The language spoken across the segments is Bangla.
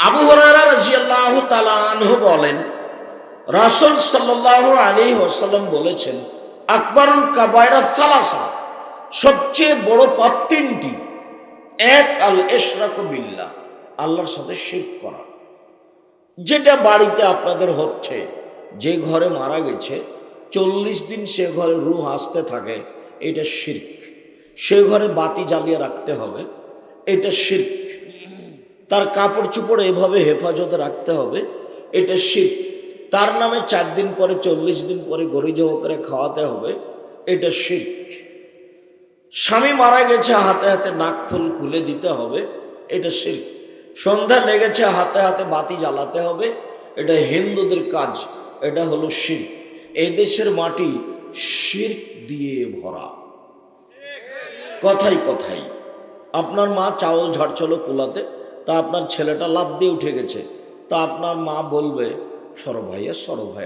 আবু হুরায়রা রাদিয়াল্লাহু তাআলা আনহু বলেন, রাসূল সাল্লাল্লাহু আলাইহি ওয়াসাল্লাম বলেছেন, আকবারুল কাবায়রা সালাসা, সবচেয়ে বড় পাপ তিনটি। এক, আল ইশরাকু বিল্লাহ, আল্লাহর সাথে শিরক করা। যেটা বাড়িতে আপনাদের হচ্ছে, যে ঘরে মারা গেছে 40 দিন সে ঘরে রূহ আসতে থাকে, এটা শিরক। সে ঘরে বাতি জ্বালিয়ে রাখতে হবে, এটা শিরক। তার কাপড় চোপড় এভাবে হেফাজতে রাখতে হবে, এটা শিরক। তার নামে 4 দিন পরে 40 দিন পরে গরু জব করে খাওয়াতে হবে, এটা শিরক। স্বামী মারা গেছে, হাতে হাতে নাক ফুল খুলে দিতে হবে, এটা শিরক। সন্ধ্যা লেগেছে, হাতে হাতে বাতি জ্বালাতে হবে, এটা হিন্দুদের কাজ, এটা হলো শিরক। এই দেশের মাটি শিরক দিয়ে ভরা। কথাই কথাই আপনার মা চাউল ঝাড়ছিল কুলাতে, তা আপনার ছেলেটা লাফ দিয়ে উঠে গেছে, তা আপনার মা বলবে, সরো ভাইয়া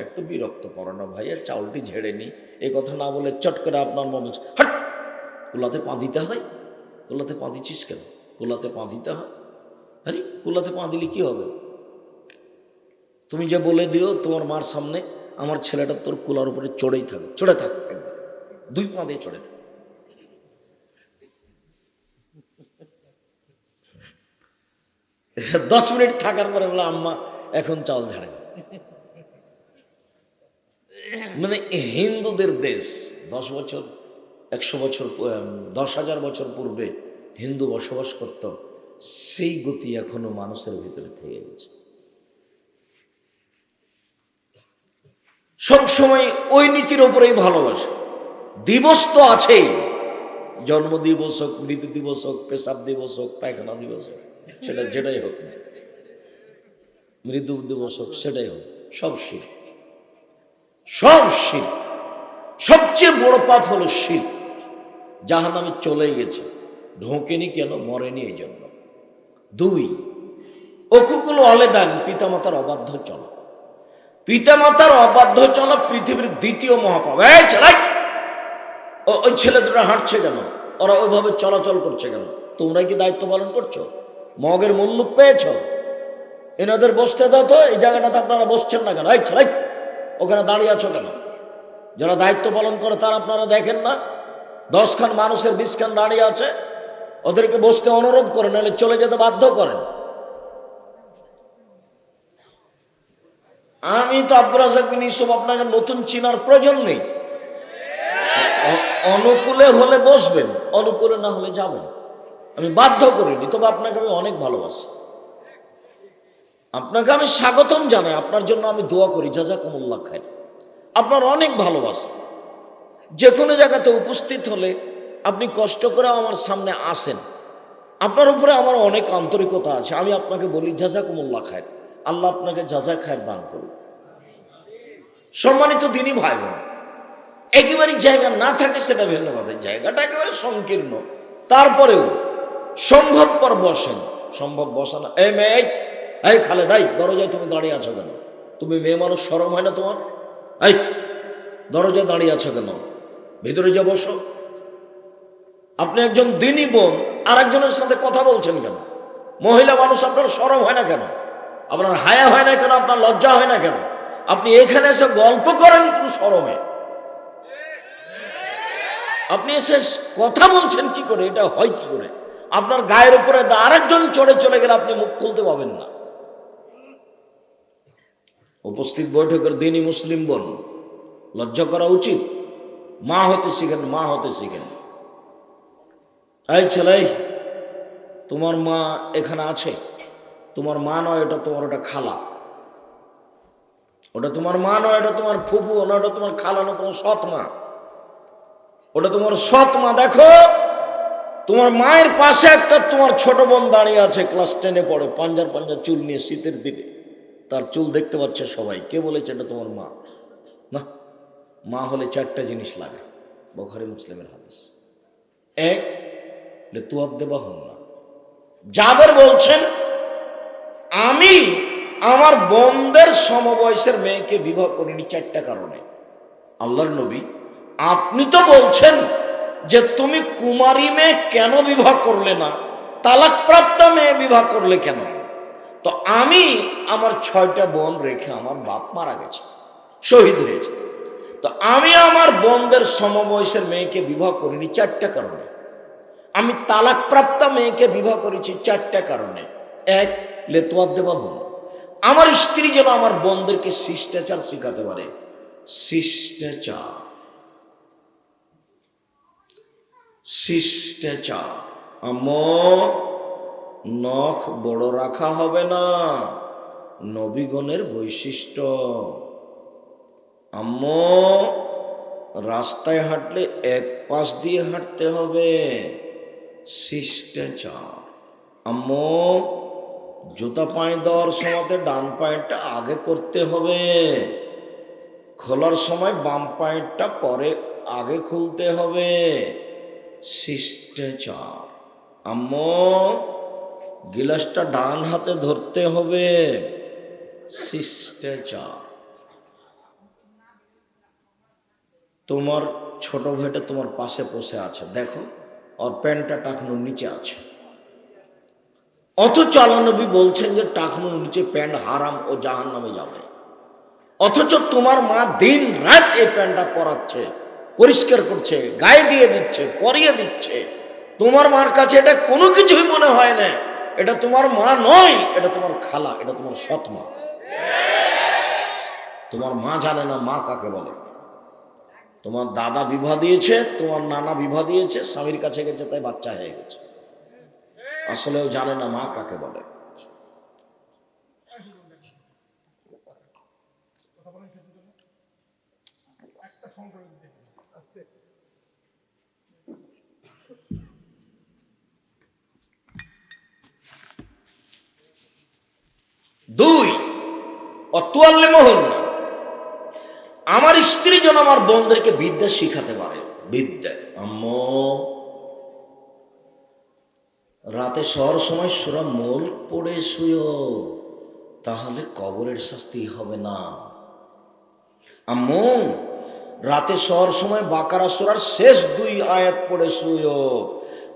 একটু বিরক্ত করো না ভাইয়া, চাউলটি ঝেড়ে নি। এই কথা না বলে চট করে আপনার মা বলছে, হাট, কুলাতে পা দিতে হয়, কুলাতে পা দিচ্ছিস কেন, কুলাতে পা দিতে হয়। আরে কুলাতে পা দিলে কি হবে? তুমি যে বলে দিও তোমার মার সামনে, আমার ছেলেটা তোর কুলার উপরে চড়েই থাকবে, চড়ে থাক, একবার 2 পা দিয়ে চড়ে থাক। 10 মিনিট থাকার পরে বলে, আম্মা এখন চাউল ঝাড়ে। মানে হিন্দুদের দেশ, 10 বছর 100 বছর 10,000 বছর পূর্বে হিন্দু বসবাস করত, সেই গতি এখনো মানুষের ভিতরে থেকে গেছে। সব সময় ওই নীতির উপরেই ভালোবাসে। দিবস তো আছেই, জন্ম দিবস হোক, মৃত্যু দিবস হোক, পেশাব দিবস হোক, পায়খানা দিবস হোক, সেটা যেটাই হোক না, মৃত্যু দিবস হোক, সেটাই হোক, সব শিরক, সব শিরক। সবচেয়ে বড় পাপ হলো শিরক। জাহান্নামে চলেই গেছে, ঢোকেনি কেন? মরেনি এই জন্য। 2, অকুকুল অলেদান, পিতামাতার অবাধ্য চলা। পিতামাতার অবাধ্য চলা পৃথিবীর দ্বিতীয় মহাপাপ। এই চালাই, ওই ছেলে দুটো হাঁটছে কেন, ওরা ওইভাবে চলাচল করছে কেন? তোমরা কি দায়িত্ব পালন করছো? মগের মুল্লুক পেয়েছ? এনাদের বসতে দাও তো, এই জায়গাটাতে আপনারা বসছেন না কেন? এই চালাই, ওখানে দাঁড়িয়ে আছো কেন? যারা দায়িত্ব পালন করে তারা আপনারা দেখেন না? 10 খান মানুষের 20 খান দাঁড়িয়ে আছে, ওদেরকে বসতে অনুরোধ করেন, নাহলে চলে যেতে বাধ্য করেন। আমি তো আব্দুর রাজ্জাক বিন ইউসুফ, আপনাকে নতুন চিনার প্রয়োজন নেই। অনুকূলে হলে বসবেন, অনুকূলে না হলে যাবেন। আমি বাধ্য করিনি, তবে আপনাকে আমি অনেক ভালোবাসি, আপনাকে আমি স্বাগতম জানাই, আপনার জন্য আমি দোয়া করি, জাযাকুমুল্লাহ খায়র। আপনার অনেক ভালোবাসা। যে কোনো জায়গাতে উপস্থিত হলে আপনি কষ্ট করে আমার সামনে আসেন, আপনার উপরে আমার অনেক আন্তরিকতা আছে। আমি আপনাকে বলি, জাযাকুমুল্লাহ খায়র, আল্লাহ আপনাকে জাযা খায়র দান করুন। সম্মানিত দিনী ভাই বোন, একেবারে জায়গা না থাকে সেটা ভিন্ন কথা, জায়গাটা একেবারে সংকীর্ণ, তারপরেও সম্ভবপর বসেন। সম্ভব বসা না, এই মেয়ে, এই খালেদাই, দরজায় তুমি দাঁড়িয়ে আছো কেন? তুমি মেয়ে মানুষ, শরম হয় না তোমার? এই দরজায় দাঁড়িয়ে আছো কেন? ভিতরে যা বসো। আপনি একজন দিনী বোন, আর একজনের সাথে কথা বলছেন কেন? মহিলা মানুষ, আপনার শরম হয় না কেন? আপনার হায়া হয় না কেন? আপনার লজ্জা হয় না কেন? আপনি এখানে এসে গল্প করেন কোন শরমে? আপনি এসে কথা বলছেন কি করে? এটা হয় কি করে? আপনার গায়ের উপরে আরেকজন চড়ে চলে গেলে আপনি মুখ খুলতে পাবেন না। উপস্থিত বৈঠকের দিনই মুসলিম বোন, লজ্জা করা উচিত। মা হতে শিখেন, মা হতে শিখেন। এই ছেলে, তোমার মা এখানে আছে, তোমার মা নয় এটা, তোমার ওটা খালা। ওটা তোমার মা নয়, এটা তোমার ফুফু না, ওটা তোমার খালা না, তোমার সৎ মা। ওটা তোমার সৎ মা। দেখো, তোমার মায়ের পাশে একটা তোমার ছোট বোন দাঁড়িয়ে আছে, ক্লাস 10-এ পড়ে, পাঞ্জার চুল নিয়ে, শীতের দিনে তার চুল দেখতে পাচ্ছে সবাই। কে বলেছে এটা তোমার মা? না, মা হলে 4টা জিনিস লাগে, বুখারী মুসলিমের হাদিস। 1, তুয়াদ্দেবা হন না। জাবের বলছেন, আমি আমার বোনদের সমবয়সের মেয়েকে বিবাহ করিনি 4টা কারণে। আল্লাহর নবী, আপনি তো বলছেন যে তুমি কুমারী মেয়ে কেন বিবাহ করলে না, তালাকপ্রাপ্ত মেয়ে বিবাহ করলে কেন? তো আমি আমার 6টা বোন রেখে, আমার বাপ মারা গেছে, শহীদ হয়েছে, তো আমি আমার বোনদের সমবয়সের মেয়েকে বিবাহ করিনি 4টা কারণে। আমি তালাকপ্রাপ্তা মেয়েকে বিবাহ করেছি 4টা কারণে। এক, লেতোয়াত দেওয়া হল, আমার স্ত্রী যেন আমার বোনদেরকে শিষ্টাচার শিখাতে পারে। শিষ্টাচার, শিষ্টাচার। নখ বড় রাখা হবে না, নবীগণের বৈশিষ্ট্য। রাস্তায় হাঁটলে এক পাশ দিয়ে হাঁটতে হবে, শিষ্টাচার। জুতা পায়ে দেওয়ার সময়তে ডান পায়েরটা আগে পরতে হবে, খোলার সময় বাম পায়েরটা পরে আগে খুলতে হবে, শিষ্টাচার। গিলাসটা ডান হাতে ধরতে হবে, শিষ্টাচার। তোমার ছোট ভাইটা তোমার পাশে বসে আছে, দেখো ওর প্যান্টটা টাকনুর নিচে আছে, অথচ আল্লাহ নবী বলছেন যে টাকনুর নিচে প্যান্ট হারাম, ও জাহান্নামে যাবে। অথচ তোমার মা দিন রাত এই প্যান্টটা পরাচ্ছে, পরিষ্কার করছে, গায়ে দিয়ে দিচ্ছে, পরিয়ে দিচ্ছে। তোমার মার কাছে এটা কোনো কিছুই মনে হয় না। এটা তোমার মা নয়, এটা তোমার খালা, এটা তোমার সৎ মা। তোমার মা জানে না মা কাকে বলে। তোমার দাদা বিবাহ দিয়েছে, তোমার নানা বিবাহ দিয়েছে, স্বামীর কাছে গেছে, তাই বাচ্চা হয়ে গেছে। আসলেও জানে না মা কাকে বলে। দুই, আমার স্ত্রী যেন আমার বোনদেরকে বিদ্যা শিখাতে পারে। বিদ্যা, রাতে শোয়ার সময় সূরা মুলক পড়ে শুয়ো, তাহলে কবরের শাস্তি হবে না। রাতে শোয়ার সময় বাকারা সূরার শেষ 2 আয়াত পড়ে শুয়ো,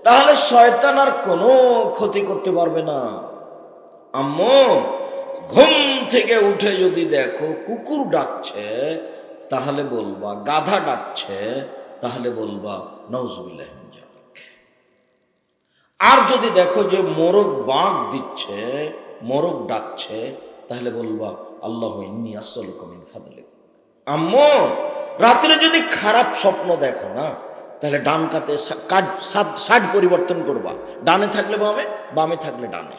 তাহলে শয়তান আর কোনো ক্ষতি করতে পারবে না। ঘুম থেকে উঠে যদি দেখো কুকুর ডাকছে, তাহলে বলবা, গাধা ডাকছে, তাহলে বলবা নাউজুবিল্লাহ মিন যালিক। আর যদি দেখো যে মোরগ বাঁক দিচ্ছে, মোরগ ডাকছে, তাহলে বলবা আল্লাহু ইন্নী আসআলুকা মিন ফাদলিক। রাত্রে যদি খারাপ স্বপ্ন দেখো না, তাহলে ডান কাতে সাইড পরিবর্তন করবা, ডানে থাকলে বামে, বামে থাকলে ডানে,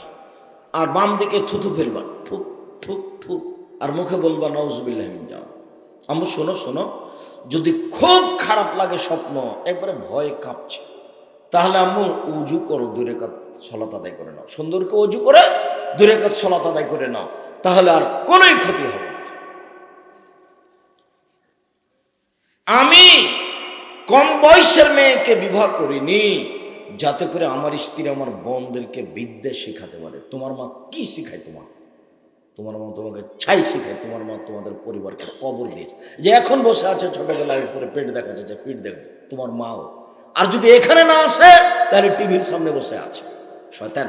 আর বাম দিকে থুথু ফেলবা, ঠুক ঠুক ঠুক, আর মুখে বলবা নাউজুবিল্লাহ মিন যালিক। শোনো শোনো, যদি খুব খারাপ লাগে স্বপ্ন, একবারে ভয়ে কাঁপছে, তাহলে উজু করো, 2 রাকাত সালাত আদায় করে নাও, সুন্দর করে উজু করে 2 রাকাত সালাত আদায় করে নাও, তাহলে আর কোনোই ক্ষতি হবে না। আমি কম বয়সের মেয়েকে বিবাহ করিনি যাতে করে আমার স্ত্রী আমার বোনদেরকে বিদ্যা শিখাতে পারে। তোমার মা কি শিখায়? তোমার মা তোমাকে ছাই শিখায়। তোমার মা তোমাদের পরিবারকে কবর দিয়েছে, যে এখন বসে আছে ছোটবেলায় উপরে পেট দেখা যাচ্ছে, পিঠ দেখবে, তোমার মাও। আর যদি এখানে না আসে, তাহলে টিভির সামনে বসে আছে। শয়তান,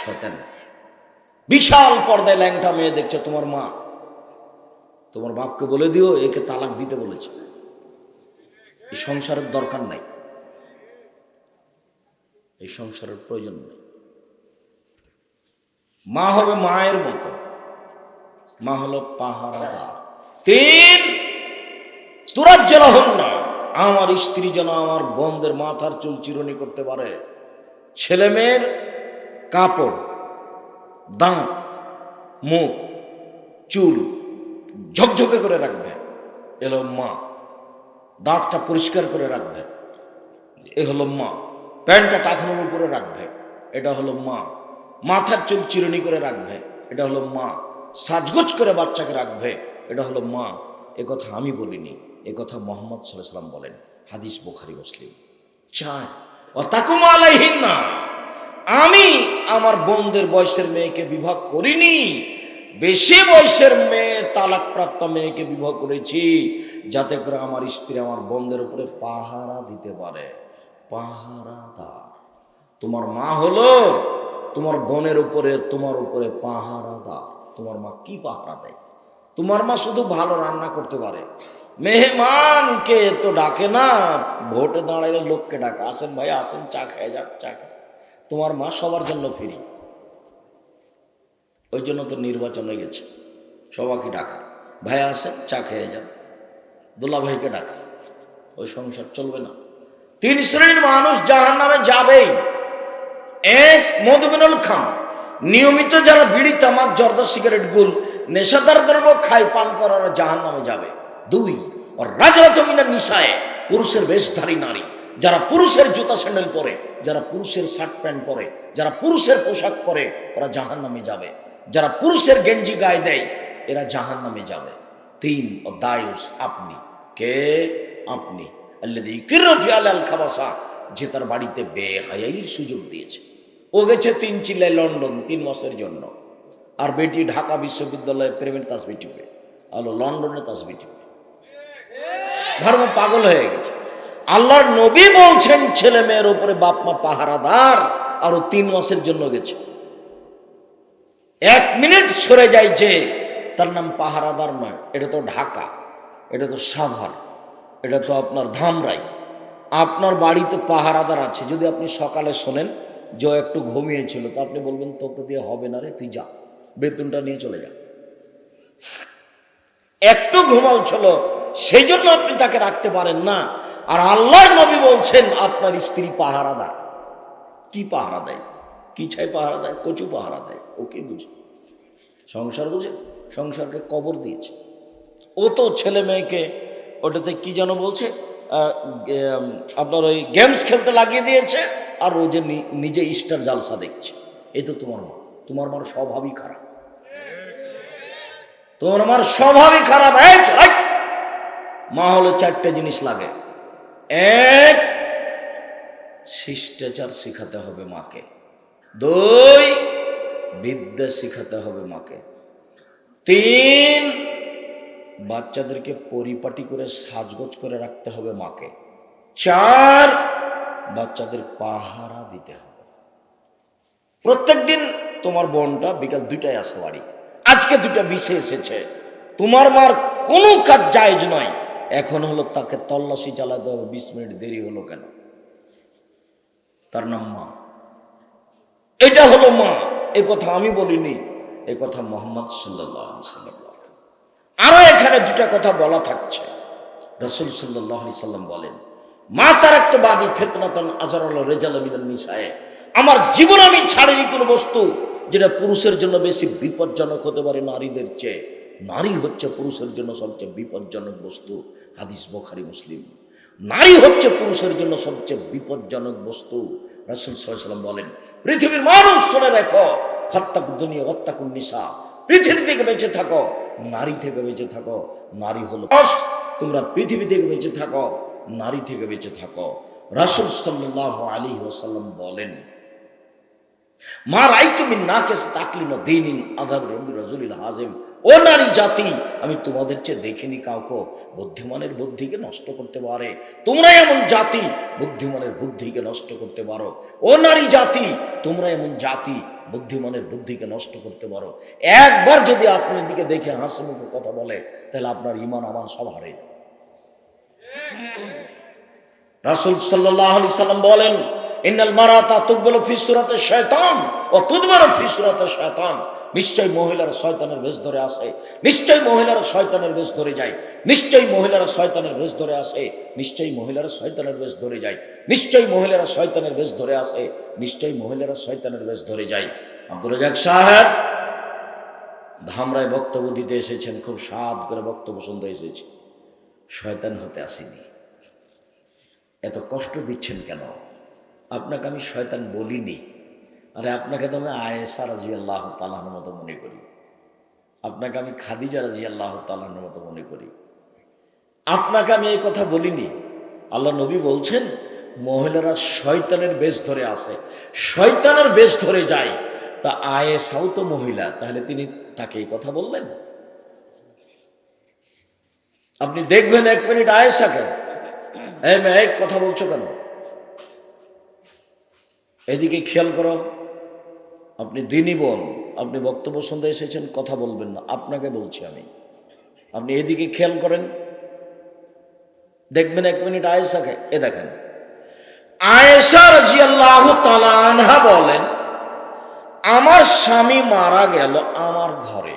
শয়তান। বিশাল পর্দায় ল্যাংটা মেয়ে দেখছে তোমার মা। তোমার বাপকে বলে দিও একে তালাক দিতে বলেছে, এই সংসারের দরকার নাই, এই সংসারের প্রয়োজন নেই। মা হবে মায়ের মতো, মা হলো পাহারাদার। 3, তুরাজ্জালাহুন্না, আমার স্ত্রী যেন আমার বোনদের মাথার চুল চিরুনি করতে পারে, ছেলে মেয়ের কাপড়, দাঁত, মুখ, চুল ঝকঝকে করে রাখবে, এলো মা। দাঁতটা পরিষ্কার করে রাখবে, এ হলো মা। প্যান্টটা টাকানোর উপরে রাখবে, এটা হলো মা। মাথার চুল চিরুনি করে রাখবে, এটা হলো মা। সাজগোজ করে বাচ্চাকে রাখবে, এটা হলো মা। এ কথা আমি বলিনি, এ কথা মুহাম্মদ সাল্লাল্লাহু আলাইহি ওয়াসাল্লাম বলেন, হাদিস বুখারী মুসলিম। 4, ওয়াতাকুম আলাইহিন্না, আমি আমার বোনদের বয়সের মেয়েকে বিবাহ করিনি, বেশি বয়সের মেয়ে, তালাকপ্রাপ্ত মেয়েকে বিবাহ করেছি যাতে করে আমার স্ত্রী আমার বোনদের উপরে পাহারা দিতে পারে। পাহারাদার। তোমার মা হলো তোমার বোনের উপরে, তোমার উপরে পাহারাদার। তোমার মা কি পাহারা দেয়? তোমার মা শুধু ভালো রান্না করতে পারে, মেহমানকে তো ডাকে না, ভোটে দাঁড়াইলে লোককে ডাকে, আসেন ভাই আসেন, চা খেয়ে যাক, চা খেয়ে। তোমার মা সবার জন্য ফ্রি, ওই জন্য তো নির্বাচনে গেছে, সবাইকে ডাকা, ভাই আসেন চা খেয়ে যান, দোলা ভাইকে ডাকা, ওই সংসার চলবে না। 3 শ্রেণীর মানুষ জাহান্নামে যাবেই। এক, মদমিনুল খাম, নিয়মিত যারা বিড়ি, তামাক, জর্দা, সিগারেট, গুল, নেশাদার দ্রব্য খায়, পান করার জাহান্নামে যাবে। 2, আর রাজরাত মিনান নিসায়ে, পুরুষের বেশধারী নারী, যারা পুরুষের জুতা স্যান্ডেল পরে, যারা পুরুষের শার্ট প্যান্ট পরে, যারা পুরুষের পোশাক পরে, ওরা জাহান্নামে যাবে। যারা পুরুষের গেঞ্জি গায়ে দেয়, এরা জাহান্নামে যাবে। 3, ও দায়ুস, আপনি কে? আপনি আল্লাযী ইউকিরু ফি আল খাবাসা, যে তার বাড়িতে বেহায়াইর সুযোগ দিয়েছে। ও গেছে 3 চিল্লায় লন্ডন 3 মাসের জন্য, আর বেটি ঢাকা বিশ্ববিদ্যালয়ে প্রেমের তাসবিহ টিপে, আলো লন্ডনে তাসবিহ টিপে, ধর্ম পাগল হয়ে গেছে। আল্লাহর নবী বলছেন ছেলে মেয়ের উপরে বাপ মা পাহারাদার, আর ও 3 মাসের জন্য গেছে। 1 মিনিট সরে যায় যে তার নাম পাহারাদার নয়, এটা তো ঢাকা, এটা তো সাভার, এটা তো আপনার ধামরাই। আপনার বাড়িতে পাহারাদার আছে, যদি আপনি সকালে শোনেন যে একটু ঘুমিয়েছিল, তো আপনি বলবেন তোকে দিয়ে হবে না রে, তুই যা, বেতনটা নিয়ে চলে যা। একটু ঘুমাল ছিল, সেই জন্য আপনি তাকে রাখতে পারেন না। আর আল্লাহর নবী বলছেন আপনার স্ত্রী পাহারাদার। কি পাহারা দেয়? কি ছাই পাহারা দেয়? কচু পাহারা দেয়। ও কি বুঝে? সংসার বুঝে? সংসারকে কবর দিয়েছে। ও তো ছেলে মেয়েকে ওটাতে কি যেন বলছে, আপনার ওই গেমস খেলতে লাগিয়ে দিয়েছে, আর ও যে নিজে স্টার জালসা দেখছে। এই তো তোমার মা। তোমার মার স্বভাবই খারাপ, তোমার মার স্বভাবই খারাপ। মা হলো 4টে জিনিস লাগে। 1, শিষ্টাচার শিখাতে হবে মাকে। 2, বিদ্যা শিখাতে হবে মাকে। 3, বাচ্চাদেরকে পরিপাটি করে সাজগোজ করে রাখতে হবে মাকে। 4, বাচ্চাদের পাহারা দিতে হবে। প্রত্যেক দিন তোমার বোনটা বিকাল 2টায় আসে বাড়ি, আজকে 2টা 20 এসেছে, তোমার মার কোনো কাজ জায়েজ নয়। এখন হলো তাকে তল্লাশি চালাতে হবে, 20 মিনিট দেরি হলো কেন? তার নাম মা। এটা হলো মা। এ কথা আমি বলিনি, এ কথা মুহাম্মদ সাল্লাল্লাহু আলাইহি ওয়াসাল্লাম। আরো এখানে 2টা কথা বলা থাকছে। রাসূল সাল্লাল্লাহু আলাইহি সাল্লাম বলেন, মা তারাকতু বাদি ফিতনাতান আযরাল রিজাল মিনান নিসায়ে, আমার জীবন আমি ছাড়িনি কোনো বস্তু যেটা পুরুষের জন্য বেশি বিপজ্জনক হতে পারে নারীদের চেয়ে। নারী হচ্ছে পুরুষের জন্য সবচেয়ে বিপজ্জনক বস্তু। হাদিস বুখারী মুসলিম। নারী হচ্ছে পুরুষের জন্য সবচেয়ে বিপজ্জনক বস্তু। রাসূল সাল্লাল্লাহু আলাইহি সাল্লাম বলেন, পৃথিবীর মানুষ শুনে রাখো, ফাত্তাকুদ দুনিয়া ওয়াত্তাকুন নিসা, পৃথিবী থেকে বেঁচে থাকো, নারী থেকে বেঁচে থাকো। নারী হলো, তোমরা পৃথিবী থেকে বেঁচে থাকো, নারী থেকে বেঁচে থাকো। রাসূল সাল্লাল্লাহু আলাইহি ওয়াসাল্লাম বলেন, মা রাইতু মিন নাকিস তাকলিন দীনিন আযাব রাজুলিল হাজিম, ও নারী জাতি, আমি তোমাদের চেয়ে দেখিনি কাউকে বুদ্ধিমানের বুদ্ধিকে নষ্ট করতে পারে। তোমরা এমন জাতি বুদ্ধিমানের বুদ্ধিকে নষ্ট করতে পারো। ও নারী জাতি, তোমরা এমন জাতি বুদ্ধিমানের বুদ্ধিকে নষ্ট করতে পারো। একবার যদি আপনার দিকে দেখে হাসি মুখে কথা বলে, তাহলে আপনার ঈমান আমান সব হারে। রাসূল সাল্লাল্লাহু আলাইহি সাল্লাম বলেন, ইন্নাল মারাতা তুকবালু ফি সূরাতি শায়তান ওয়া তুদবারু ফি সূরাতি শায়তান, নিশ্চয়ই মহিলারা শয়তানের বেশ ধরে আসে, নিশ্চয়ই মহিলারা শয়তানের বেশ ধরে যায়, নিশ্চয়ই মহিলারা শয়তানের বেশ ধরে আসে, নিশ্চয়ই মহিলারা শয়তানের বেশ ধরে যায়, নিশ্চয়ই মহিলারা শয়তানের বেশ ধরে আসে, নিশ্চয়ই মহিলারা শয়তানের বেশ ধরে যায়। আব্দুর রাজ্জাক সাহেব ধামরায় বক্তব্য দিতে এসেছেন, খুব স্বাদ করে বক্তব্য শুনতে এসেছি। শয়তান হতে আসেনি। এত কষ্ট দিচ্ছেন কেন? আপনাকে আমি শয়তান বলিনি। আরে আপনাকে তো আমি আয়েশা রাদিয়াল্লাহু তাআলার মতো মনে করি, আপনাকে আমি খাদিজা রাদিয়াল্লাহু তাআলার মতো মনে করি। আপনাকে আমি এই কথা বলিনি। আল্লাহ নবী বলছেন মহিলারা শয়তানের বেশ ধরে আসে, শয়তানের বেশ ধরে যায়। তা আয়েশাও তো মহিলা, তাহলে তিনি তাকে এই কথা বললেন? আপনি দেখবেন 1 মিনিট আয়েশাকে, এই মেয়ে এক কথা বলছো কেন? এদিকে খেয়াল করো। আপনি দিনই বোন, আপনি বক্তব্য শুনতে এসেছেন, কথা বলবেন না, আপনাকে বলছি আমি। আপনি এদিকে খেয়াল করেন, দেখবেন 1 মিনিট আয়েশাকে, এ দেখেন আয়েশা রাদিয়াল্লাহু তাআলা আনহা বলেন, আমার স্বামী মারা গেল আমার ঘরে।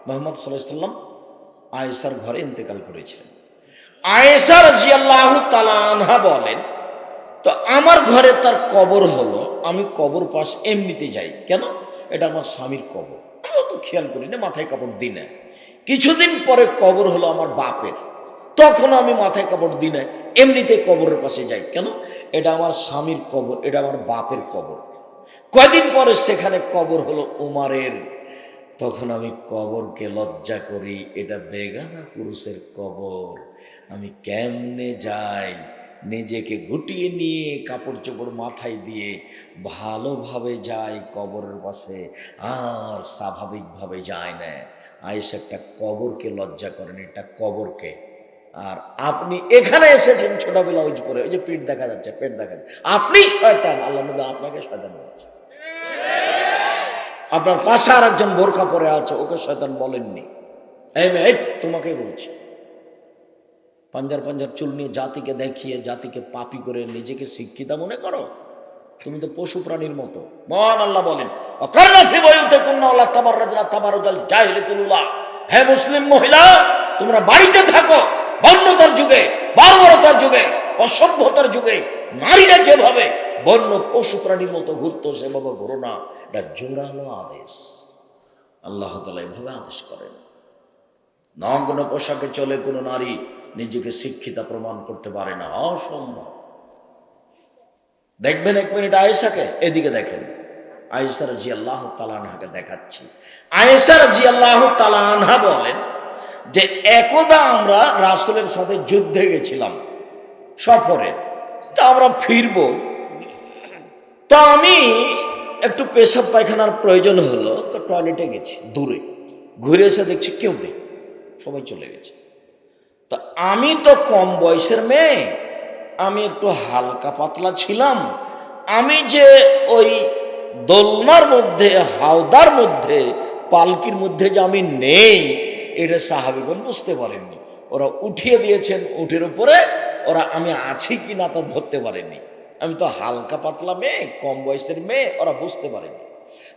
মুহাম্মদ সাল্লাল্লাহু আলাইহি সাল্লাম আয়েশার ঘরে ইন্তেকাল করেছিলেন। আয়েশা রাদিয়াল্লাহু তাআলা আনহা বলেন, তো আমার ঘরে তার কবর হলো, আমি কবর পাশ এমনিতে যাই, কেন? এটা আমার স্বামীর কবর, আমি অত খেয়াল করি না, মাথায় কাপড় দিই না। কিছুদিন পরে কবর হলো আমার বাপের, তখন আমি মাথায় কাপড় দিই না, এমনিতে কবরের পাশে যাই, কেন? এটা আমার স্বামীর কবর, এটা আমার বাপের কবর। কয়দিন পরে সেখানে কবর হলো উমারের, তখন আমি কবরকে লজ্জা করি, এটা বেগানা পুরুষের কবর, আমি কেমনে যাই? নিজেকে গুটিয়ে নিয়ে কাপড় চোপড় মাথায় দিয়ে ভালোভাবে যাই কবরের পাশে, আর স্বাভাবিকভাবে যায় না। আয়েশা একটা কবরকে লজ্জা করেন, এটা কবরকে। আর আপনি এখানে এসেছেন ছোটবেলা ওই পরে, ওই যে পিঠ দেখা যাচ্ছে, পেট দেখা যাচ্ছে, আপনি শয়তান, আল্লাহ নবী আপনাকে শয়তান বলেছে। আপনার পাশে আর একজন বোরকা পরে আছে, ওকে শয়তান বলেননি। এই মেয়ে, তোমাকেই বলছি, পাঞ্জার পাঞ্জার চুল নিয়ে জাতিকে দেখিয়ে জাতিকে পাপী করে নিজেকে শিক্ষিত মনে করো? তুমি তো পশু প্রাণীর মতো। মহান আল্লাহ বলেন, হে মুসলিম মহিলা, তোমরা বাড়িতে থাকো। বন্যতার যুগে, বার্বরতার যুগে, অসভ্যতার যুগে নারীরা যেভাবে বন্য পশু প্রাণীর মতো ঘুরতো, সেভাবে ঘুরো না। এটা জোরালো আদেশ, আল্লাহ তাআলা এভাবে আদেশ করেন। নগ্ন পোশাকে চলে কোনো নারী নিজেকে শিক্ষিতা প্রমাণ করতে পারে না, অসম্ভব। দেখবেন 1 মিনিট আয়েশাকে, এদিকে দেখেন, আয়েশা রাদিয়াল্লাহু তাআলা আনহাকে দেখাচ্ছি। আয়েশা রাদিয়াল্লাহু তাআলা আনহা বলেন যে একদা আমরা রাসূলের সাথে যুদ্ধে গেছিলাম, সফরে। তা আমরা ফিরবো, তা আমি একটু পেশাব পায়খানার প্রয়োজন হলো, তো টয়লেটে গেছি দূরে, ঘুরে এসে দেখছি কেউ নেই, সবাই চলে গেছে। তা আমি তো কম বয়সের মেয়ে, আমি একটু হালকা পাতলা ছিলাম, আমি যে ওই দোলনার মধ্যে, হাওদার মধ্যে, পালকির মধ্যে যে আমি নেই, এটা সাহাবীগণ বুঝতে পারেননি। ওরা উঠিয়ে দিয়েছেন উঠের উপরে, ওরা আমি আছি কি না তা ধরতে পারেনি। আমি তো হালকা পাতলা মেয়ে, কম বয়সের মেয়ে, ওরা বুঝতে পারেনি।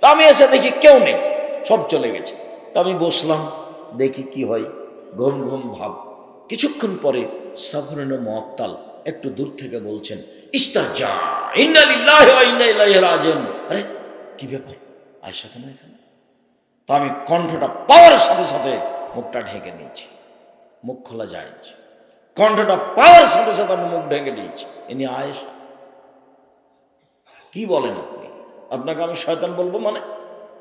তা আমি এসে দেখি কেউ নেই, সব চলে গেছে। তা আমি বসলাম, দেখি কি হয়, ঘুম ঘুম ভাব। কিছুক্ষণ পরে সাফরান মুআত্তাল একটু দূর থেকে বলছেন, ইস্তারজা, ইন্না লিল্লাহি ওয়া ইন্না ইলাইহি রাজিউন। আরে কি ব্যাপার, আয়েশা কেন এখানে? তো আমি কণ্ঠটা পাওয়ার সাথে সাথে মুখটা ঢেকে নিয়েছি, মুখ খোলা যায়, কণ্ঠটা পাওয়ার সাথে সাথে আমি মুখ ঢেকে নিয়েছি। ইনি আয়েশা। কি বলেন আপনি? আপনাকে আমি শয়তান বলবো মানে?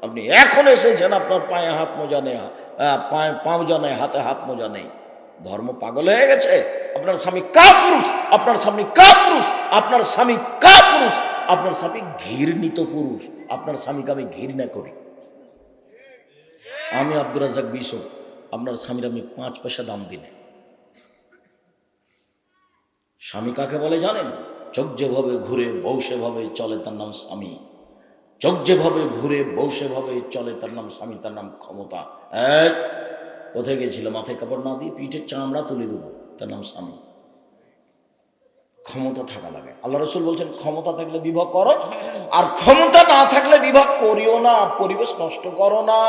আপনি এখন এসেছেন, আপনার পায়ে হাত মোজা নেই, পায়ে পাউজা নেই, হাতে হাত মোজা নেই, ধর্ম পাগল হয়ে গেছে। আপনার স্বামী কা পুরুষ, আপনার স্বামী কা পুরুষ, আপনার স্বামী কা পুরুষ, আপনার স্বামী ঘৃণিত পুরুষ, আপনার স্বামীকে আমি ঘৃণা করি। আমি আব্দুর রাজ্জাক বিশো, আপনার স্বামীর আমি 5 পয়সা দাম দিই না। স্বামী কাকে বলে জানেন? চোখ যেভাবে ঘুরে বউ সেভাবে চলে, তার নাম স্বামী। চোখ যেভাবে ঘুরে বউ সেভাবে চলে, তার নাম স্বামী, তার নাম ক্ষমতা। এক কোথায় গেছিল, মাথায় কাপড় না দিয়ে পিঠের চামড়া তুলে দেবো, তার নাম স্বামী। ক্ষমতা থাকা লাগে। আল্লাহ রাসূল বলছেন, ক্ষমতা থাকলে বিবাহ করো, আর ক্ষমতা না থাকলে বিবাহ করিও না, পরিবেশ নষ্ট করো না,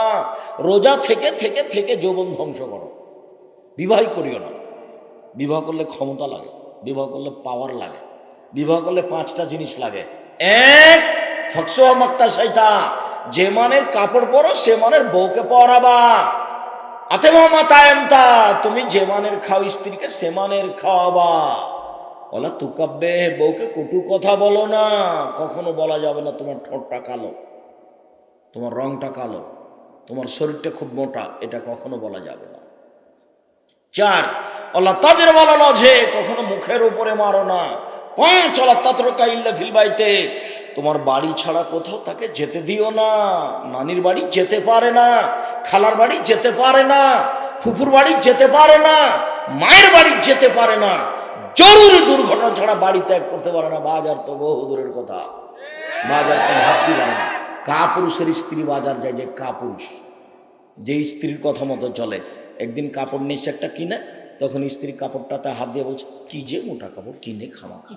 রোজা থেকে থেকে থেকে যৌবন ধ্বংস করো, বিবাহই করিও না। বিবাহ করলে ক্ষমতা লাগে, বিবাহ করলে পাওয়ার লাগে, বিবাহ করলে 5টা জিনিস লাগে। এক, ফকসুয়া মাক্তা সাইতা, যে মানের কাপড় পরো সে মানের বউকে পরাবা। আতেমা মাতায়ামতা, তুমি যে মানের খাও স্ত্রীকে সে মানের খাওয়াবা। বলা তুকাব্বে, বউকে কটু কথা বলো না, কখনো বলা যাবে না তোমার ঠোঁটটা কালো, তোমার রংটা কালো, তোমার শরীরটা খুব মোটা, এটা কখনো বলা যাবে না। 4, আল্লাহ তাজের বলা লজে, কখনো মুখের উপরে মারো না। 5, আল্লাহ তাতরকা ইল্লা ফিল বাইতে, তোমার বাড়ি ছাড়া কোথাও তাকে যেতে দিও না। নানির বাড়ি যেতে পারে না, খালার বাড়ি যেতে পারে না, ফুফুর বাড়ি যেতে পারে না, মায়ের বাড়ি যেতে পারে না, জরুরি দুর্ঘটনা ছাড়া বাড়ি ত্যাগ করতে পারে না। বাজার তো বহু দূরের কথা, বাজার তো ভাবতে পারে না। কাপুরুষের স্ত্রী বাজার যায়, যে কাপুরুষ যে স্ত্রীর কথা মতো চলে, একদিন কাপড় নিচ্ছে একটা কিনে, তখন স্ত্রী কাপড়টাতে হাত দিয়ে বলছে কি যে মোটা কাপড় কিনে খামাখা।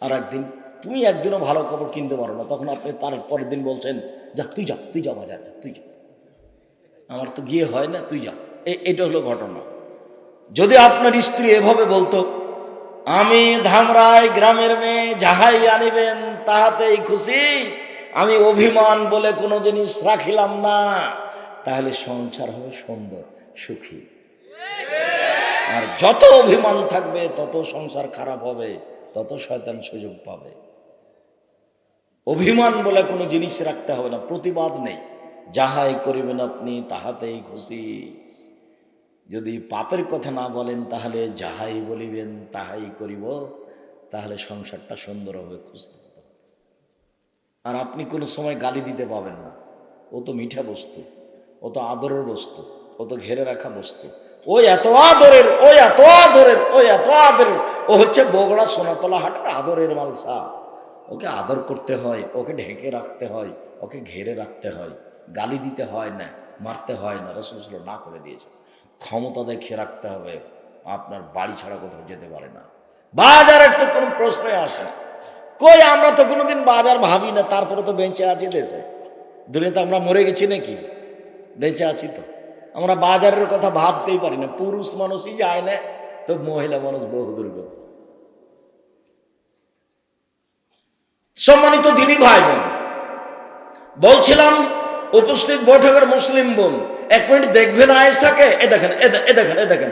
আর একদিন তুমি একদিনও ভালো কাপড় কিনতে পারো না, তখন আপনি তার পরের দিন বলছেন যা তুই যা বাজার যা, তুই যা, আমার তো গিয়ে হয় না, তুই যা। এটা হলো ঘটনা। যদি আপনার স্ত্রী এভাবে বলতো আমি ধামরাই গ্রামের মেয়ে, যাহাই আনিবেন তাহাতেই খুশি, আমি অভিমান বলে কোনো জিনিস রাখিলাম না, তাহলে সংসার হবে সুন্দর সুখী। আর যত অভিমান থাকবে তত সংসার খারাপ হবে, তত শয়তান সুযোগ পাবে। অভিমান বলে কোনো জিনিস রাখতে হবে না, প্রতিবাদ নেই, যাহাই করিবেন আপনি তাহাতেই খুশি। যদি পাপের কথা না বলেন তাহলে যাহাই বলিবেন তাহাই করিব, তাহলে সংসারটা সুন্দর হবে, খুশি হবে। আর আপনি কোনো সময় গালি দিতে পাবেন না, ও তো মিঠা বস্তু, ও তো আদরের বস্তু, ও তো ঘেরে রাখা বস্তু, ও এত আদরের, ও এত আদরের, ও এত আদরের, ও হচ্ছে বগড়া সোনাতলা হাটের আদরের মালসা। ওকে আদর করতে হয়, ওকে ঢেকে রাখতে হয়, ওকে ঘেরে রাখতে হয়, গালি দিতে হয় না, মারতে হয় না। রাসূলুল্লাহ না করে দিয়েছে, ক্ষমতা দেখে রাখতে হবে, আপনার বাড়ি ছাড়া কোথাও যেতে পারে না। বাজারের তো কোনো প্রশ্নই আসে না। কই আমরা তো কোনোদিন বাজার ভাবি না, তারপরে তো বেঁচে আছি দেশে। দুনিয়াতে আমরা মরে গেছি নাকি? বেঁচে আছি তো। আমরা বাজারের কথা ভাবতেই পারি না, পুরুষ মানুষই যায় না, তো মহিলা মানুষ বহুদূর কথা। সম্মানিত দিনী ভাই বোন, বলছিলাম উপস্থিত বৈঠকের মুসলিম বোন, এক মিনিট দেখবেন আয়েশাকে। এ দেখেন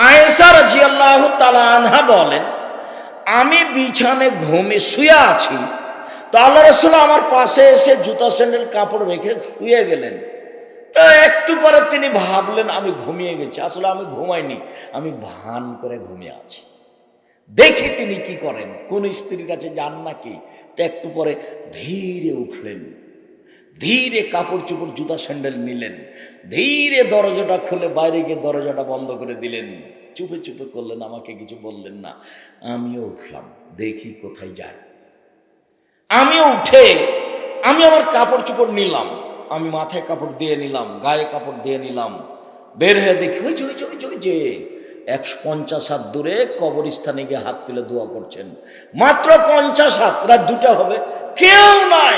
আয়েশা রাদিয়াল্লাহু তাআলা আনহা বলেন, আমি বিছানে ঘুমে শুয়ে আছি, তো আল্লাহ রাসূল আমার পাশে এসে জুতা স্যান্ডেল কাপড় রেখে শুয়ে গেলেন। তো একটু পরে তিনি ভাবলেন আমি ঘুমিয়ে গেছি, আসলে আমি ঘুমাইনি, আমি ভান করে ঘুমিয়ে আছি। দেখি তিনি কি করেন, কোন স্ত্রীর কাছে যান নাকি। তো একটু পরে ধীরে উঠলেন, ধীরে কাপড় চোপড় জুতা স্যান্ডেল নিলেন, ধীরে দরজাটা খুলে বাইরে গিয়ে দরজাটা বন্ধ করে দিলেন, চুপে চুপে করলেন, আমাকে কিছু বললেন না। আমিও উঠলাম, দেখি কোথায় যায়। আমিও উঠে আমি আমার কাপড় চোপড় নিলাম, আমি মাথায় কাপড় দিয়ে নিলাম, গায়ে কাপড় দিয়ে নিলাম, বের হয়ে দেখি ওই যে 150 হাত দূরে কবরস্থানে গিয়ে হাত তুলে দোয়া করছেন। মাত্র 50 হাত, রাত 2টা হবে, কেউ নাই,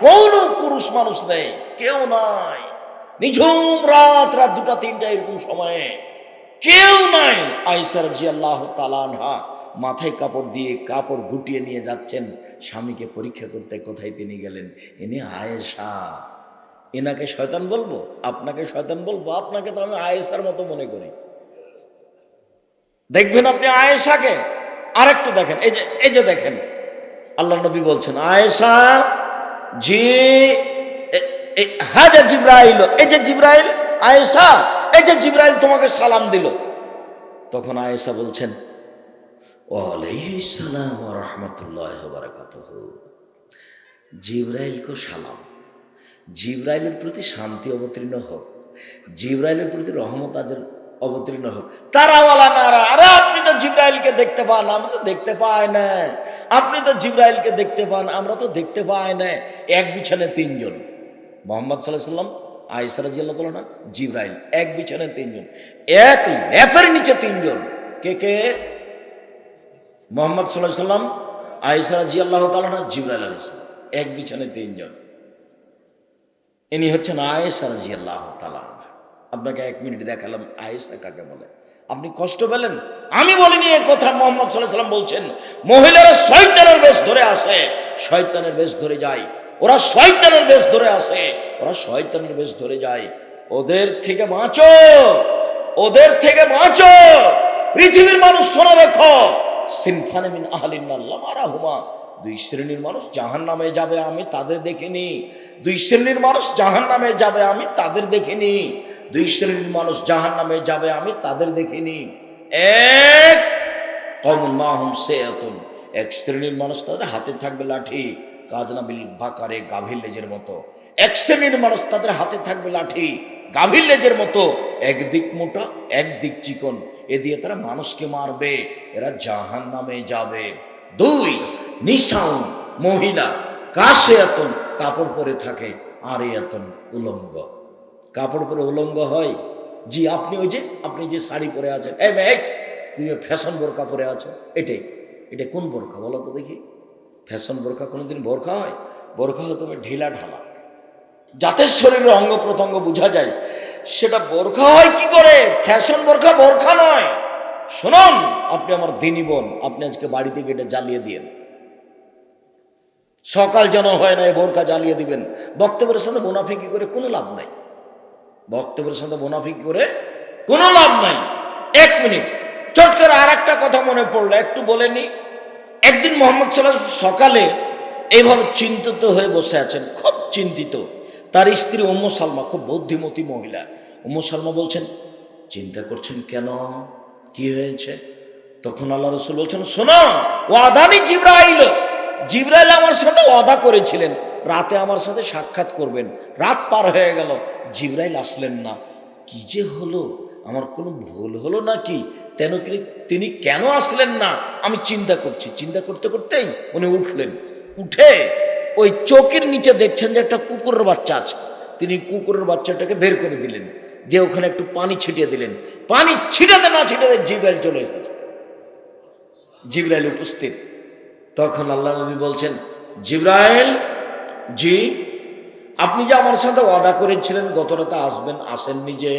কোনো পুরুষ মানুষ নেই, কেউ নাই, নিঝুম রাত, রাত 2টা 3টা এরকম সময়ে কেউ নাই। আয়েশা রাদিয়াল্লাহু তাআলা আনহা মাথায় কাপড় দিয়ে কাপড় গুটিয়ে নিয়ে যাচ্ছেন স্বামীকে পরীক্ষা করতে। কোথায় তিনি গেলেন? ইনি আয়েশা। এনাকে শয়তান বলবো? আপনাকে শয়তান বলবো? আপনাকে তো আমি আয়েশার মতো মনে করি। দেখবেন আপনি আয়েশাকে, আর একটু দেখেন, এই যে দেখেন আল্লাহ নবী বলছেন আয়েশা জি হ্যাঁ, যে জিবরাইল, এই যে জিবরাইল, আয়েশা এই যে জিবরাইল তোমাকে সালাম দিল। তখন আয়েশা বলছেন ওয়ালাইহিস সালাম ওয়া রাহমাতুল্লাহি ওয়া বারাকাতুহু। জিবরাইলকে সালাম, জিবরাইলের প্রতি শান্তি অবতীর্ণ হোক, জিবরাইলের প্রতি রহমত আজ অবতীর্ণ হোক। তারাওয়ালা নারা, আরে আপনি তো জিবরাইলকে দেখতে পান, আমি তো দেখতে পাই না। আপনি তো জিবরাইলকে দেখতে পান, আমরা তো দেখতে পাই না। এক বিছানে 3 জন, মুহাম্মদ সাল্লাল্লাহু আলাইহি ওয়াসাল্লাম, আয়েশা রাদিয়াল্লাহু তাআলা, জিবরাইল, এক বিছানে 3 জন, এক লেপের নিচে 3 জন। কে? মুহাম্মদ সাল্লাল্লাহু আলাইহি ওয়াসাল্লাম, আয়েশা রাদিয়াল্লাহু তাআলা, জিবরাইল আলাইহিস সালাম, এক বিছানে 3 জন। ইনি হচ্ছেন আয়েশা রাদিয়াল্লাহু তাআলা। আপনাকে 1 মিনিট দেখালাম আয়েশা কাকে বলে। আপনি কষ্ট পেলেন? আমি বলিনি এই কথা, মুহাম্মদ সাল্লাল্লাহু আলাইহি ওয়াসাল্লাম বলছেন। মহিলারা শয়তানের বেশ ধরে আসে, শয়তানের বেশ ধরে যায়, ওরা শয়তানের বেশ ধরে আসে, ওরা শয়তানের বেশ ধরে যায়। ওদের থেকে বাঁচো, ওদের থেকে বাঁচো। পৃথিবীর মানুষ শোনা রেখো, সিনফানে মিন আহলিন নার লা মারাহুমা, 2 শ্রেণীর মানুষ জাহান্নামে যাবে, আমি তাদের দেখিনি। 2 শ্রেণীর মানুষ জাহান্নামে যাবে, আমি তাদের দেখিনি। 2 শ্রেণীর মানুষ জাহান্নামে যাবে, আমি তাদের দেখিনি। এক কওমুন মাহুম সায়াতুন, এক শ্রেণীর মানুষ তাদের হাতে থাকবে লাঠি, কাজনাবিল বাকারে, গাভীর লেজের মতো। এক শ্রেণীর মানুষ তাদের হাতে থাকবে লাঠি, গাভীর লেজের মতো, একদিক মোটা একদিক চিকন, এ দিয়ে তারা মানুষকে মারবে, এরা জাহান্নামে যাবে। 2 নিসাউন, মহিলা, কাসিয়াতুন, কাপড় পরে থাকে আর এতন উলঙ্গ। কাপড় পরে উলঙ্গ হয়? জি, আপনি যে শাড়ি পরে আছেন, এই মেয়ে তুমি ফ্যাশন বোরকা পরে আছো, এটা কোন বোরকা বলো তো দেখি? ফ্যাশন বোরকা কোনোদিন বোরকা হয়? বোরকা হয়তো ঢিলা ঢালা, যাতে শরীরের অঙ্গ প্রত্যঙ্গ বোঝা যায়, সেটা বোরখা হয় কি করে? ফ্যাশন বোরখা বোরখা নয়। শুনুন, আপনি আমার দিনী বোন, আপনি আজকে বাড়িতে গেটে জ্বালিয়ে দিয়েন, সকাল যেন হয় না এই বোরখা জ্বালিয়ে দিবেন। বক্তব্যের সাথে মুনাফিকি করে কোনো লাভ নাই, বক্তব্যের সাথে মুনাফিকি করে কোনো লাভ নাই। 1 মিনিট, চট করে আর একটা কথা মনে পড়লো, একটু বলে নি। একদিন মোহাম্মদ সাল্লাল্লাহু আলাইহি ওয়াসাল্লাম সকালে এইভাবে চিন্তিত হয়ে বসে আছেন, খুব চিন্তিত। তার স্ত্রী উম্মু সালমা, খুব বুদ্ধিমতী মহিলা, উম্মু সালমা বলছেন, চিন্তা করছেন কেন, কি হয়েছে? তখন আল্লাহ রাসূল বলছেন, শোনো, ওয়াদানি জিবরাইল, জিবরাইল আমার সাথে ওয়াদা করেছিলেন রাতে আমার সাথে সাক্ষাৎ করবেন। রাত পার হয়ে গেল, জিবরাইল আসলেন না। কি যে হলো, আমার কোনো ভুল হলো নাকি? তিনি কেন আসলেন না আমি চিন্তা করছি। চিন্তা করতে করতেই উনি উঠলেন, উঠে ওই চৌকির নিচে দেখছেন যে একটা কুকুরের বাচ্চা আছে। তিনি কুকুরের বাচ্চাটাকে বের করে দিলেন, দিয়ে ওখানে একটু পানি ছিটিয়ে দিলেন। পানি ছিটাতে না ছিটাতে জিবরাইল চলে এসেছে, জিবরাইল উপস্থিত। তখন আল্লাহ নবী বলছেন, জিবরাইল, জি, আপনি যে আমার সাথে ওয়াদা করেছিলেন গত রাতে আসবেন, আসেননি যে?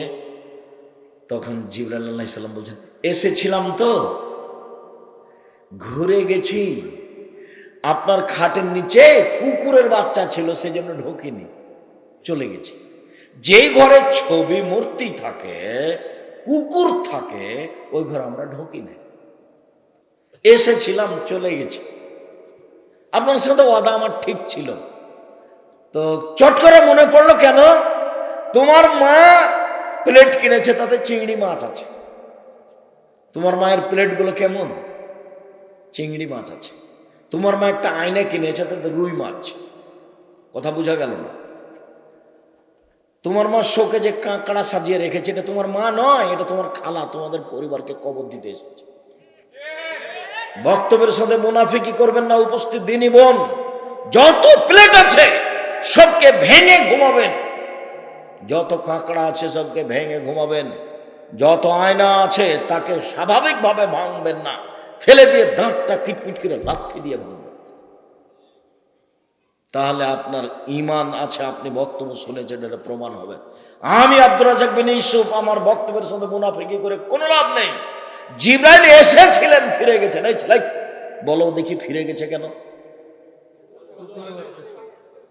তখন জিবরাইল আলাইহিস সালাম বলছেন, এসেছিলাম তো, ঘুরে গেছি। আপনার খাটের নিচে কুকুরের বাচ্চা ছিল, সেজন্য ঢোকিনি, চলে গেছি। যেই ঘরে ছবি মূর্তি থাকে, কুকুর থাকে, ওই ঘরে আমরা ঢুকি না। এসেছিলাম, চলে গেছি। আপনার সাথে ওয়াদা আমার ঠিক ছিল। তো চট করে মনে পড়লো কেন? তোমার মা প্লেট কিনেছে, তাতে চিংড়ি মাছ আছে। তোমার মায়ের প্লেটগুলো কেমন? চিংড়ি মাছ আছে। তোমার মা একটা আয়না কিনেছে, তাতে রুই মাছ। কথা বোঝা গেল না? তোমার মা শোকে যে কাঁকড়া সাজিয়ে রেখেছে, এটা তোমার মা নয়, এটা তোমার খালা, তোমাদের পরিবারকে কবর দিতে এসেছে। বক্তব্যের সাথে মুনাফিকি করবেন না। উপস্থিত দিনী বোন, যত প্লেট আছে সবকে ভেঙে ঘুমাবেন, যত কাঁকড়া আছে সবকে ভেঙে ঘুমাবেন, যত আয়না আছে তাকে স্বাভাবিকভাবে ভাঙবেন না, ফেলে দিয়ে দাঁতটা কিটপিট করে লাথি দিয়ে ভাঙবেন। তাহলে আপনার ঈমান আছে, আপনি বক্তব্য শুনেছেন, এটা প্রমাণ হবে। আমি আব্দুর রাজ্জাক বিন ইউসুফ, আমার বক্তব্যের সাথে মুনাফিকি করে কোনো লাভ নেই। জিবরাইল এসেছিলেন, ফিরে গেছেন। এই ছেলে বলো দেখি, ফিরে গেছে কেন?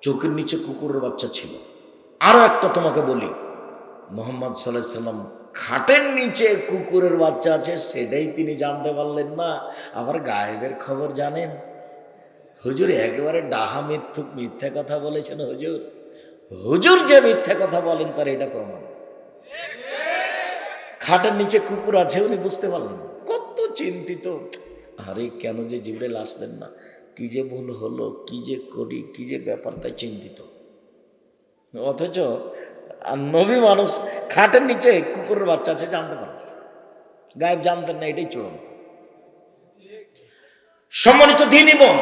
চোখের নিচে কুকুরের বাচ্চা ছিল। আরো একটা তোমাকে বলি, মুহাম্মদ সাল্লাল্লাহু আলাইহি সাল্লাম খাটের নিচে কুকুরের বাচ্চা আছে, সেটাই তিনি জানতে পারলেন না, আবার গায়েবের খবর জানেন। হুজুর একেবারে ডাহা মিথ্যুক, মিথ্যা কথা বলেছেন হুজুর। হুজুর যে মিথ্যা কথা বলেন তার এটা প্রমাণ। খাটের নিচে কুকুর আছে, উনি বুঝতে পারলেন না। কত চিন্তিত, আরে কেন যে জিবরাইল আসলেন না, কি যে ভুল হলো, কি যে করি, কি যে ব্যাপার, তাই চিন্তিত। অথচ নবী মানুষ খাটের নিচে কুকুরের বাচ্চা আছে জানতে পারেন, গায়েব জানতেন না, এটাই চূড়ান্ত। সম্মানিত দ্বীনি বোন,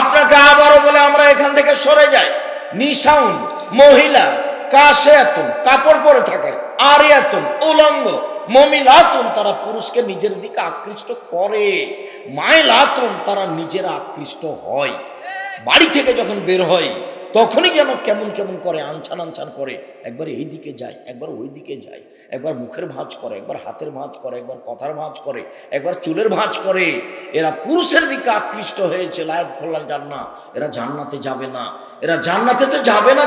আপনাকে আবারও বলে আমরা এখান থেকে সরে যাই। নিসাউন, মহিলা, কাসিয়াতুন, কাপড় পরে থাকে, আরিয়াতুন, উলঙ্গ, মমিলাতুন, তারা পুরুষকে নিজের দিকে আকৃষ্ট করে, মাইলাতুন, তারা নিজেরা আকৃষ্ট হয়। বাড়ি থেকে যখন বের হয় তখনই যেন কেমন কেমন করে, আনছান আনছান করে, একবার এই দিকে যায়, একবার ওই দিকে যায়, একবার মুখের ভাঁজ করে, একবার হাতের ভাঁজ করে, একবার কথার ভাঁজ করে, একবার চুলের ভাঁজ করে। এরা পুরুষের দিকে আকৃষ্ট হয়েছে, লায়াত করলাম জান্না, এরা জান্নাতে যাবে না। এরা জান্নাতে তো যাবে না,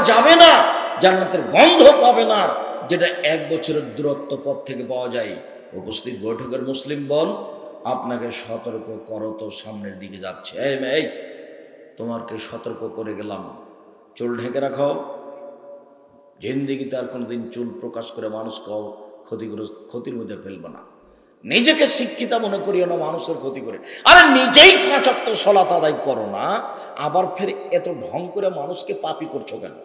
জান্নাতের গন্ধ পাবে না, যেটা 1 বছরের দূরত্ব পথ থেকে পাওয়া যায়। উপস্থিত বৈঠকের মুসলিম বোন, আপনাকে সতর্ক করো তো, সামনের দিকে যাচ্ছে। এই তোমাকে সতর্ক করে গেলাম, চুল ঢেকে রাখো। জিন্দেগিতে আর কোনোদিন চুল প্রকাশ করে মানুষকে ক্ষতির মধ্যে ফেলবে না। নিজেকে শিক্ষিতা মনে করিও না মানুষের ক্ষতি করে। আরে নিজেই 5 ওয়াক্ত সালাত আদায় করো না, আবার ফের এত ঢং করে মানুষকে পাপী করছো কেন?